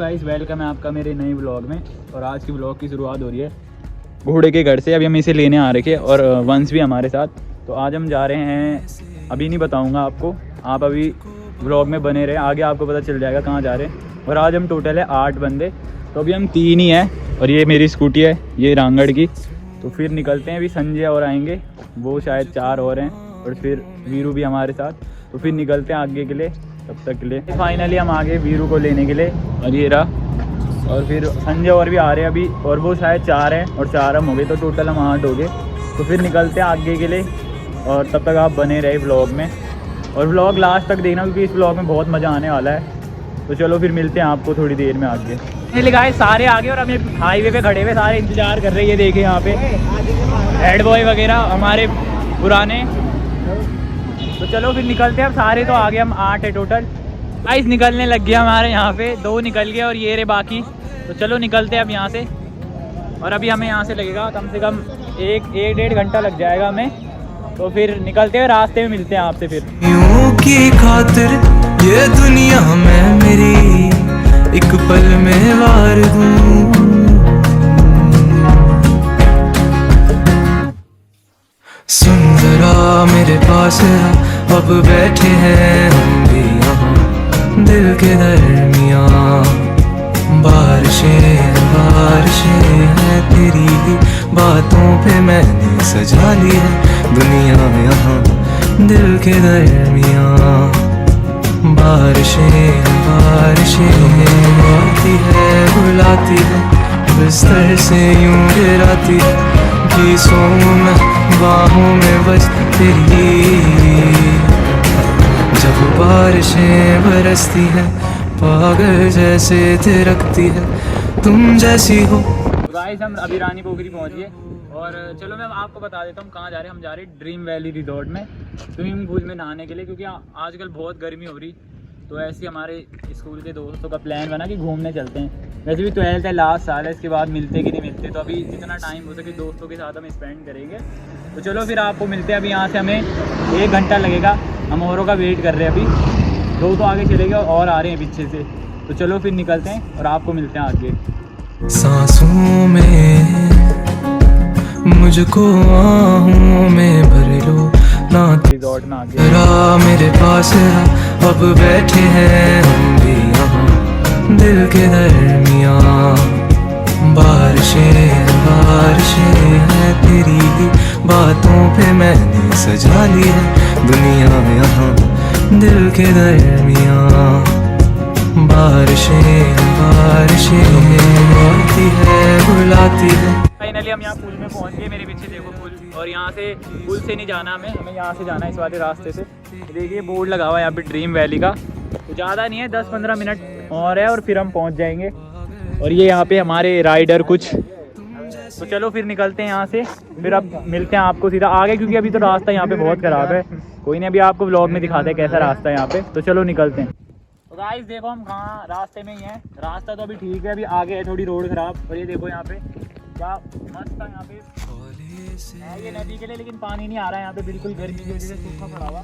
Guys welcome है आपका मेरे नए ब्लॉग में। और आज की ब्लॉग की शुरुआत हो रही है घोड़े के घर से। अभी हम इसे लेने आ रखे और वंश भी हमारे साथ। तो आज हम जा रहे हैं, अभी नहीं बताऊंगा आपको, आप अभी ब्लॉग में बने रहे, आगे आपको पता चल जाएगा कहाँ जा रहे हैं। और आज हम टोटल है 8 बंदे, तो अभी हम 3 ही हैं और ये मेरी स्कूटी है, ये रांगड़ की। तो फिर निकलते हैं, अभी संजय और आएंगे, वो शायद 4 और हैं, और फिर वीरू भी हमारे साथ। तो फिर निकलते हैं आगे के लिए, तब तक के लिए। फाइनली हम आ गए वीरू को लेने के लिए, और ये रहा। और फिर संजय और भी आ रहे हैं अभी, और वो शायद 4 हैं और 4 हम हो गए, तो टोटल हम 8 हो गए। तो फिर निकलते हैं आगे के लिए, और तब तक आप बने रहे ब्लॉग में, और ब्लॉग लास्ट तक देखना क्योंकि इस ब्लॉग में बहुत मज़ा आने वाला है। तो चलो फिर मिलते हैं आपको थोड़ी देर में आगे। गाइस सारे आगे और हम हाईवे पे खड़े हुए, सारे इंतजार कर रहे हैं। ये देखे यहाँ पे हेड बॉय वगैरह हमारे पुराने। तो चलो फिर निकलते हैं अब, सारे तो आगे, हम 8 है टोटल। गाइस निकलने लग गया हमारे यहाँ पे, 2 निकल गए और ये रहे बाकी। तो चलो निकलते हैं अब यहाँ से। और अभी हमें यहाँ से लगेगा कम से कम 1-1.5 घंटा लग जाएगा हमें। तो फिर निकलते हैं, रास्ते में मिलते हैं आपसे फिर। यूं की खातिर ये दुनिया में मेरी एक पल में वार दूं। सुन जरा मेरे पास अब बैठे हैं हम भी यहाँ दिल के दरमियाँ। बारिशें बारिशें हैं तेरी बातों पे मैंने सजा ली है दुनिया यहाँ दिल के दरमियाँ। बारिशें बारिशें आती है बुलाती है बिस्तर से यूं गिराती है कि सोऊं मैं बाहों में बस तेरी। जब बारिशें बरसती है पागल जैसे थिरकती है तुम जैसी हो। गाइस हम अभी रानी पोखरी पहुंच गए, और चलो मैं आपको बता देता हूँ कहाँ जा रहे हैं। हम जा रहे हैं ड्रीम वैली रिजॉर्ट में स्विमिंग पूल में नहाने के लिए, क्योंकि आजकल बहुत गर्मी हो रही। तो ऐसे हमारे स्कूल के दोस्तों का प्लान बना कि घूमने चलते हैं। वैसे भी 12th है, लास्ट साल है, इसके बाद मिलते कि नहीं मिलते, तो अभी जितना टाइम हो सके दोस्तों के साथ हम स्पेंड करेंगे। तो चलो फिर आपको मिलते हैं। अभी यहाँ से हमें 1 घंटा लगेगा, हम औरों का वेट कर रहे हैं। अभी 2 तो आगे चले गए और आ रहे हैं पीछे से। तो चलो फिर निकलते हैं और आपको मिलते हैं आगे। सांसों में मुझको आहूं में भर लो ना रिजॉर्ट में आगे तेरा मेरे पास अब बैठे हैं हम भी यहाँ दिल के दरमियाँ। बारिशें बारिशें हैं तेरी बातों पे मैंने सजा ली है दुनिया यहाँ दिल के दरमियाँ। बारिशें बारिशें आती है बुलाती है। फाइनली हम यहाँ पुल में पहुँच गए, मेरे पीछे देखो पुल। और यहाँ से पुल से नहीं जाना हमें यहाँ से जाना है इस वाले रास्ते से। देखिए बोर्ड लगा हुआ है यहाँ पे ड्रीम वैली का। तो ज़्यादा नहीं है, 10-15 मिनट और है और फिर हम पहुँच जाएंगे। और ये यहाँ पे हमारे राइडर कुछ। तो चलो फिर निकलते हैं यहाँ से, फिर अब मिलते हैं आपको सीधा आगे, क्योंकि अभी तो रास्ता यहाँ पे बहुत ख़राब है। कोई नहीं, अभी आपको व्लॉग में दिखाते हैं कैसा रास्ता है यहाँ पे। तो चलो निकलते हैं। तो गाइस देखो हम कहाँ रास्ते में ही हैं। रास्ता तो अभी ठीक है, अभी आगे है थोड़ी रोड ख़राब। और ये देखो यहाँ पे क्या मस्त था यहाँ पे है ये नदी के लिए, लेकिन पानी नहीं आ रहा है यहाँ पे, बिल्कुल गर्मी की वजह से सूखा पड़ा हुआ।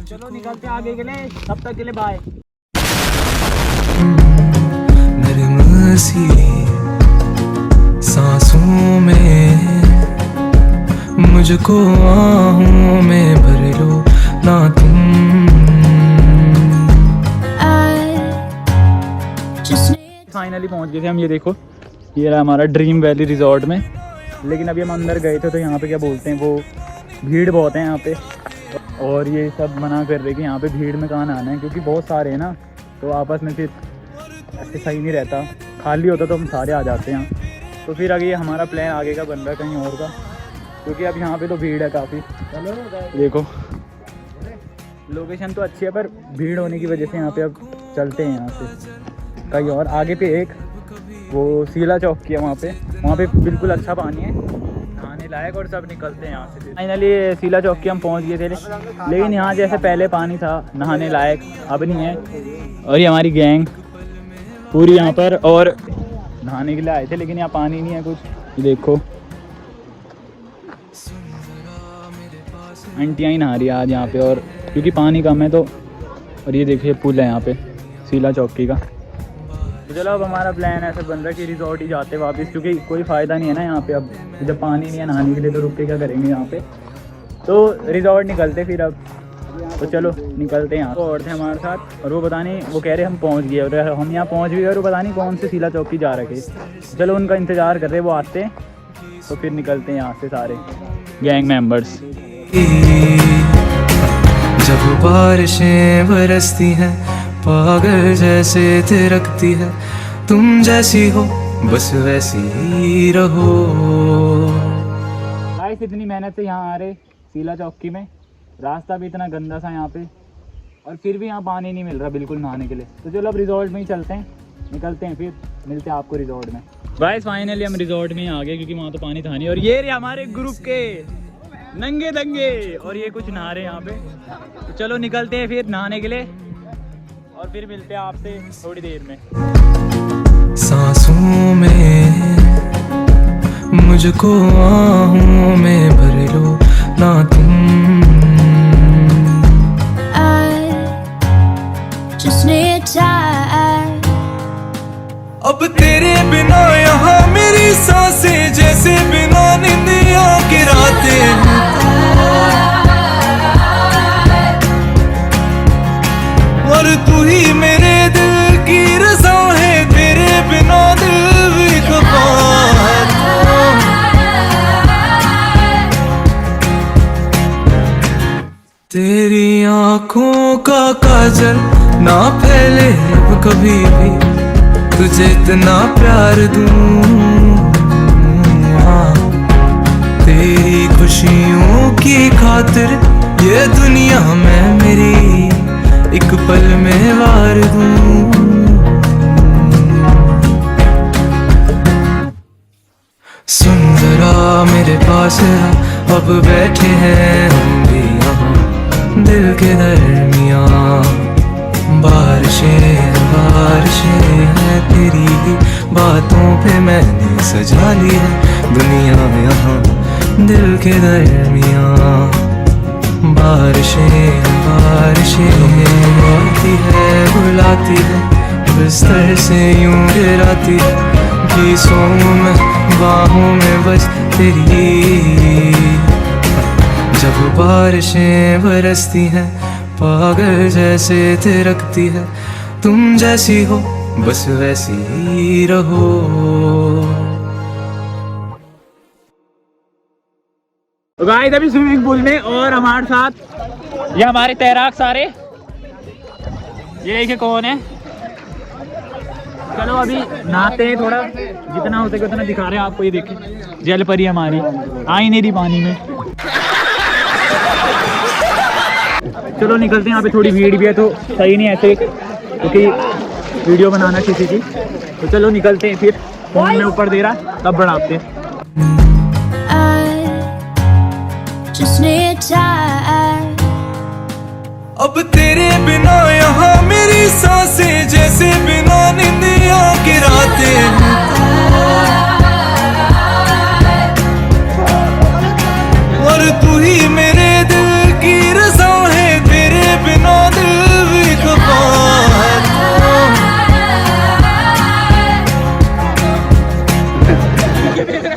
चलो निकलते हैं आगे के लिए, तब तक के लिए बाय। नरम सी सांसों में मुझको आहूं में भर लो ना तुम। फाइनली पहुंच गए थे हम, ये देखो ये रहा हमारा ड्रीम वैली रिजॉर्ट में। लेकिन अभी हम अंदर गए थे तो यहाँ पे क्या बोलते हैं, वो भीड़ बहुत है यहाँ पे। और ये सब मना कर रहे कि यहाँ पे भीड़ में कहाँ नहाना है, क्योंकि बहुत सारे हैं ना, तो आपस में फिर ऐसे सही नहीं रहता। खाली होता तो हम सारे आ जाते हैं यहाँ। तो फिर आगे हमारा प्लान आगे का बन रहा है कहीं और का, क्योंकि अब यहाँ पे तो भीड़ है काफ़ी। देखो लोकेशन तो अच्छी है, पर भीड़ होने की वजह से यहाँ पे अब चलते हैं यहाँ से कहीं और। आगे पे एक वो सीला चौक की है, वहाँ पे बिल्कुल अच्छा पानी है नहाने लायक, और सब निकलते हैं यहाँ से। फाइनली सीला चौक की हम पहुँच गए थे, लेकिन यहाँ जैसे पहले पानी था नहाने लायक अब नहीं है। और ये हमारी गैंग पूरी यहाँ पर, और नहाने के लिए आए थे, लेकिन यहाँ पानी नहीं है कुछ। देखो आंटियाँ ही नहा रही है आज यहाँ पे, और क्योंकि पानी कम है तो। और ये देखिए पुल है यहाँ पे सीला चौकी का। तो चलो अब हमारा प्लान ऐसा बन रहा है कि रिजॉर्ट ही जाते वापस, क्योंकि कोई फ़ायदा नहीं है ना यहाँ पे। अब जब पानी नहीं है नहाने के लिए तो रुक के क्या करेंगे यहाँ पे, तो रिजॉर्ट निकलते फिर अब। तो चलो निकलते हैं यहाँ। तो और थे हमारे साथ और वो पता नहीं, वो कह रहे हम पहुँच गए और हम यहाँ पहुँच भी गए और वो पता नहीं कौन से सीला चौकी जा रखे। चलो उनका इंतज़ार कर रहे, वो आते हैं तो फिर निकलते हैं यहाँ से सारे गैंग मेंबर्स। जब बारिशें बरसती हैं पागल जैसे थिरकती है, तुम जैसी हो बस वैसी ही रहो। गाइस इतनी मेहनत से यहाँ आ रहे सीला चौकी में, रास्ता भी इतना गंदा सा यहाँ पे और फिर भी यहाँ पानी नहीं मिल रहा बिल्कुल नहाने के लिए। तो चलो अब रिजॉर्ट में ही चलते हैं, निकलते हैं, फिर मिलते हैं आपको रिजॉर्ट में। गाइस फाइनली हम रिजॉर्ट में ही आ गए क्योंकि वहाँ तो पानी था नहीं। और ये रहे हमारे ग्रुप के नंगे दंगे और ये कुछ नहा रहे यहाँ पे। तो चलो निकलते हैं फिर नहाने के लिए और फिर मिलते हैं आपसे थोड़ी देर में। सांसों में मुझको आहूं में भर लो ना तुम, अब तेरे बिना यहाँ मेरी सांसें जैसे बिना निंदिया की रातें हैं। और तू ही मेरे दिल की रज़ा है, तेरे बिना दिल भी खफा है। तेरी आँखों का काजल ना फैले अब कभी भी, तुझे इतना प्यार दूं। हाँ, तेरी खुशियों की खातिर ये दुनिया में मेरी एक पल में वार दूं। सुन जरा मेरे पास आ, अब बैठे हैं हम भी यहाँ दिल के दरमियाँ। बारिशें बारिशें हैं तेरी ही बातों पे मैंने सजा ली है दुनिया यहाँ दिल के दरमियाँ। बारिशें बारिशें आती है बुलाती है, बिस्तर से यूं गिराती है, गीसों में बाहों में बस तेरी। जब बारिशें बरसती हैं पागल जैसे थिरकती है, तुम जैसी हो बस वैसी ही रहो। तो गाइस अभी स्विमिंग पूल में और हमारे साथ ये हमारे तैराक सारे, ये देखिए कौन है। चलो अभी नहाते हैं, थोड़ा जितना हो सके उतना दिखा रहे हैं आपको। ये देखिए जल परी हमारी आ ही नहीं रही पानी में। चलो निकलते हैं, यहाँ पे थोड़ी भीड़ भी है तो सही नहीं ऐसे क्योंकि वीडियो बनाना किसी की। तो चलो निकलते हैं, फिर फोन में ऊपर दे रहा तब बढ़ाते हैं। अब तेरे बिना यहाँ मेरी सांसें जैसे बिना निंदिया की रातें हैं। और तू ही मेरे दिल की रज़ा है, तेरे बिना दिल भी खफा है।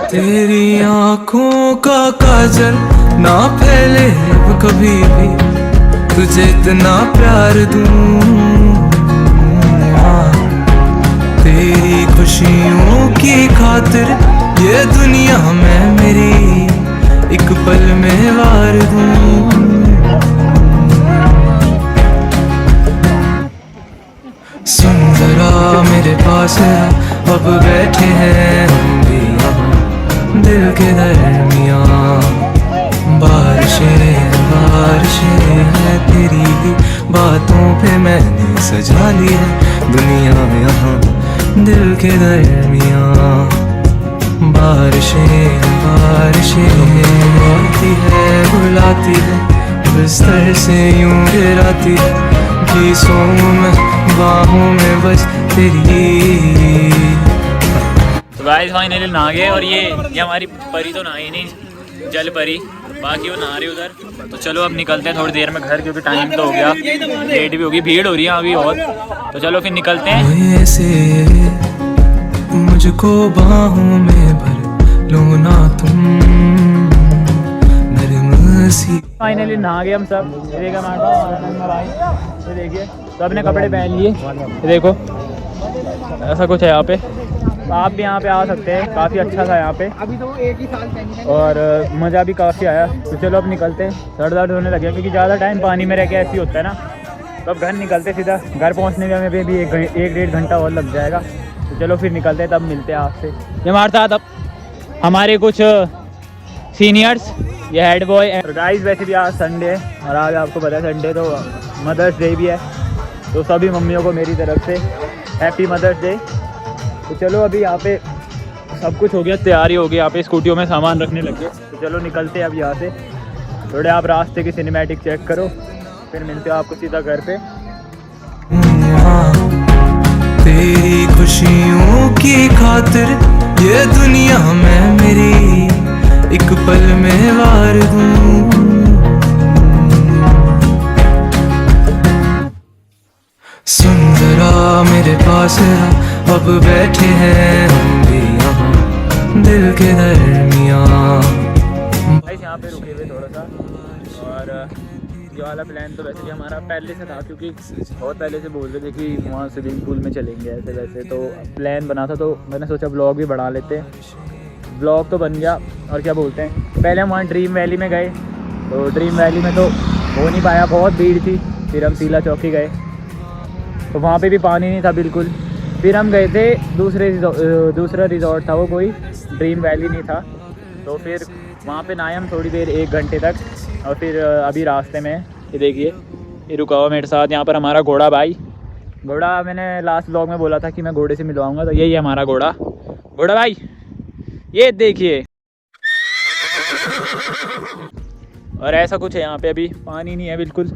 तेरी आँखों का काजल ना फैले अब कभी भी, तुझे इतना प्यार दूं। हाँ, तेरी खुशियों की खातिर ये दुनिया में मेरी एक पल में वार दूं। सुन जरा मेरे पास आ, अब बैठे हैं हम भी यहाँ दिल के दरमियाँ। बारिशें बारिशें हैं तेरी ही बातों पे मैंने सजा ली है दुनिया यहाँ दिल के दरमियाँ। बारिशें बारिशें आती है बुलाती है, बिस्तर से यूं गिराती है, गीसों में बाहों में बस तेरी। तो गाइस फाइनली नहा गए और ये हमारी परी तो नहाई नहीं, जल परी बाकी वो नहा रही उधर। तो चलो अब निकलते हैं थोड़ी देर में घर, क्योंकि टाइम तो हो गया, लेट भी होगी, भीड़ हो रही है अभी और। तो चलो फिर निकलते हैं। ऐसे मुझको बाहों में भर लो ना तुम, नरम सी। फाइनली नहा गए हम सब। ये देखिए हमारा भाई, ये देखिए सब ने कपड़े पहन लिए। ये देखो ऐसा कुछ है यहाँ पे। तो आप भी यहाँ पे आ सकते हैं, काफ़ी अच्छा था यहाँ पे। अभी तो एक ही साल पहनी और मज़ा भी काफ़ी आया। तो चलो अब निकलते हैं, सर दर्द होने लगे क्योंकि ज़्यादा टाइम पानी में रह के ऐसे ही होता है ना। तो अब घर निकलते सीधा, घर पहुँचने में हमें भी एक 1-1.5 घंटा और लग जाएगा। तो चलो फिर निकलते हैं, तब मिलते हैं आपसे। ये हमारे साथ अब हमारे कुछ सीनियर्स, ये हेड बॉय। और गाइस वैसे भी आज संडे है और आज आपको पता है संडे तो मदर्स डे भी है। तो सभी मम्मियों को मेरी तरफ से हैप्पी मदर्स डे। तो चलो अभी यहाँ पे सब कुछ हो गया, तैयारी हो गई, यहाँ पे स्कूटियों में सामान रखने लगे। तो चलो निकलते हैं अब यहाँ से। थोड़े आप रास्ते की सिनेमैटिक चेक करो, फिर मिलते हो आपको सीधा घर पे। तेरी खुशियों की खातिर ये दुनिया में मेरी एक पल में वार दूं। सुन जरा मेरे पास आ, अब बैठे हैं हम भी यहाँ दिल के दरमियाँ। यहाँ पे रुके हुए थोड़ा सा। और ये वाला प्लान तो वैसे भी हमारा पहले से था, क्योंकि बहुत पहले से बोल रहे थे कि वहाँ स्विमिंग पूल में चलेंगे ऐसे वैसे। तो प्लान बना था, तो मैंने सोचा ब्लॉग भी बढ़ा लेते हैं। ब्लॉग तो बन गया। और क्या बोलते हैं, पहले हम वहाँ ड्रीम वैली में गए, तो ड्रीम वैली में तो हो नहीं पाया, बहुत भीड़ थी। फिर हम सीला चौकी गए, तो वहाँ पे भी पानी नहीं था बिल्कुल। फिर हम गए थे दूसरा रिजॉर्ट था, वो कोई ड्रीम वैली नहीं था। तो फिर वहाँ पे नहाए हम थोड़ी देर, 1 घंटे तक। और फिर अभी रास्ते में ये देखिए, ये रुका हुआ मेरे साथ यहाँ पर हमारा घोड़ा भाई। घोड़ा मैंने लास्ट ब्लॉग में बोला था कि मैं घोड़े से मिलवाऊंगा, तो यही है हमारा घोड़ा। घोड़ा भाई ये देखिए। और ऐसा कुछ है यहाँ पे, अभी पानी नहीं है बिल्कुल।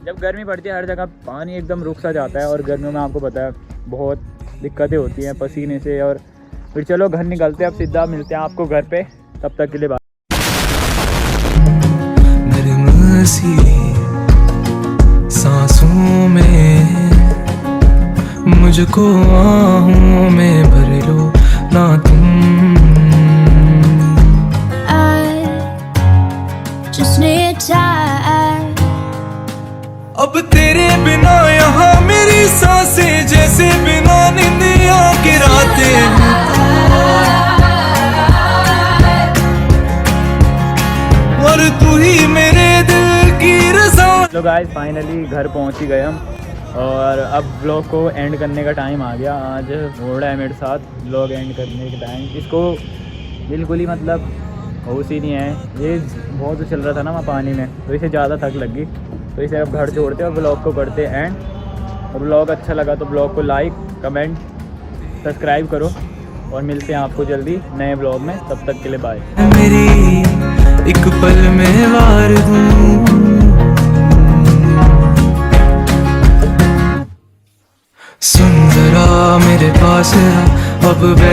जब गर्मी पड़ती है हर जगह पानी एकदम रुक सा जाता है, और गर्मियों में आपको पता है बहुत दिक्कतें होती हैं पसीने से। और फिर चलो घर निकलते हैं, अब सीधा मिलते हैं आपको घर पे। तब तक के लिए बाय। नरम सी सांसों में मुझको आहों में भर लो ना तुम। just need time. अब तेरे बिना यहाँ मेरी सांसें जैसे बिना निंदिया की रातें। और तू ही मेरे दिल की रज़ा। तो गाइस फाइनली घर पहुँच ही गए हम, और अब ब्लॉग को एंड करने का टाइम आ गया। आज घोड़ा है मेरे साथ, ब्लॉग एंड करने के टाइम। इसको बिल्कुल ही मतलब होश ही नहीं है, ये बहुत चल रहा था ना वहाँ पानी में, तो इसे ज़्यादा थक लगी। तो इसे अब घर छोड़ते और ब्लॉग को करते एंड। और ब्लॉग अच्छा लगा तो ब्लॉग को लाइक, कमेंट, सब्सक्राइब करो। और मिलते हैं आपको जल्दी नए ब्लॉग में। तब तक के लिए बाय। मेरी एक पल में वार दूं। सुन जरा मेरे पास आ, अब बैठ